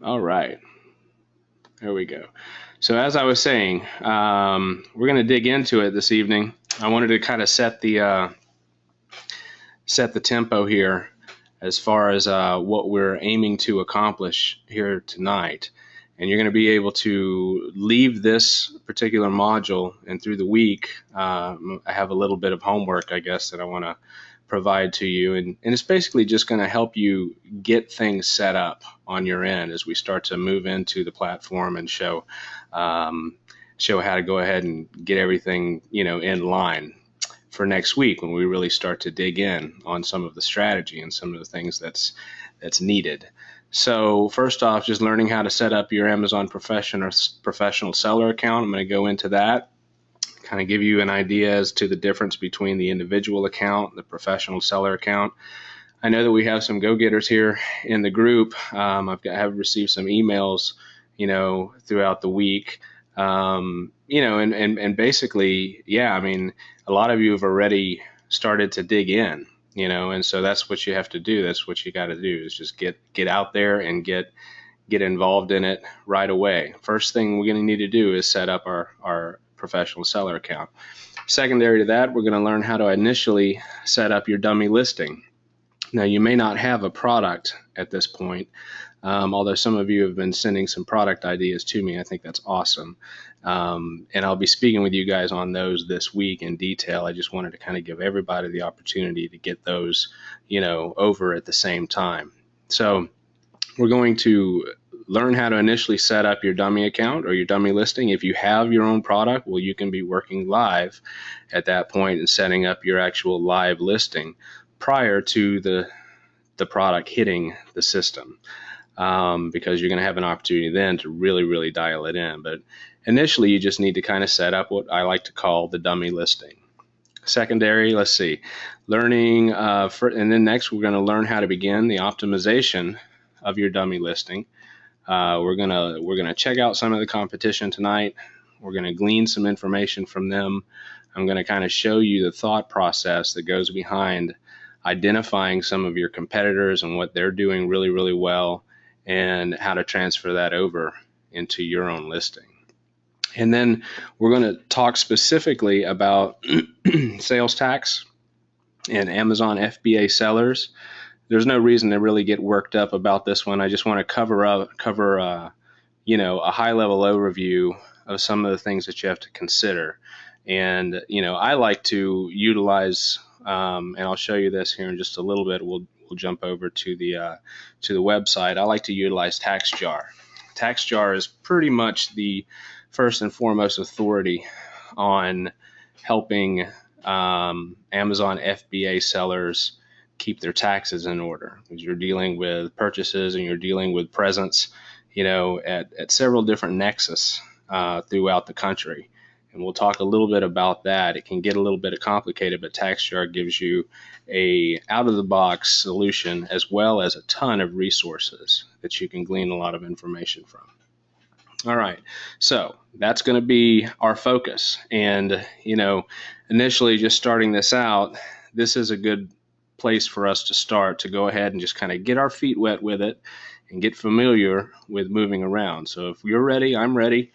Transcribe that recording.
All right, there we go. So as I was saying, we're going to dig into it this evening. I wanted to kind of set the tempo here as far as what we're aiming to accomplish here tonight. And you're going to be able to leave this particular module, and through the week, I have a little bit of homework, I guess, that I want to provide to you. And it's basically just going to help you get things set up on your end as we start to move into the platform and show how to go ahead and get everything, in line for next week when we really start to dig in on some of the strategy and some of the things that's needed. So first off, just learning how to set up your Amazon professional seller account. I'm going to go into that, kind of give you an idea as to the difference between the individual account and the professional seller account. I know that we have some go-getters here in the group. Have received some emails, throughout the week. And basically, yeah, I mean, a lot of you have already started to dig in, and so that's what you have to do. That's what you got to do is just get out there and get involved in it right away. First thing we're going to need to do is set up our professional seller account. Secondary to that, we're going to learn how to initially set up your dummy listing. Now, you may not have a product at this point, although some of you have been sending some product ideas to me. I think that's awesome. And I'll be speaking with you guys on those this week in detail. I just wanted to kind of give everybody the opportunity to get those, over at the same time. So we're going to learn how to initially set up your dummy account or your dummy listing. If you have your own product, well, you can be working live at that point and setting up your actual live listing prior to the product hitting the system, because you're going to have an opportunity then to really dial it in. But initially, you just need to kind of set up what I like to call the dummy listing. Secondary, let's see, learning, and then next we're going to learn how to begin the optimization of your dummy listing. We're gonna check out some of the competition tonight. We're going to glean some information from them. I'm going to kind of show you the thought process that goes behind identifying some of your competitors and what they're doing really well, and how to transfer that over into your own listing. And then we're going to talk specifically about sales tax and Amazon FBA sellers. There's no reason to really get worked up about this one. I just want to cover a high level overview of some of the things that you have to consider. And I like to utilize, and I'll show you this here in just a little bit. We'll jump over to the website. I like to utilize TaxJar. TaxJar is pretty much the first and foremost authority on helping Amazon FBA sellers keep their taxes in order, because you're dealing with purchases and you're dealing with presence, at several different nexus throughout the country. And we'll talk a little bit about that. It can get a little bit complicated, but TaxJar gives you a out-of-the-box solution as well as a ton of resources that you can glean a lot of information from. All right, so that's going to be our focus. And, initially just starting this out, this is a good place for us to start, to go ahead and just kind of get our feet wet with it and get familiar with moving around. So if you're ready, I'm ready.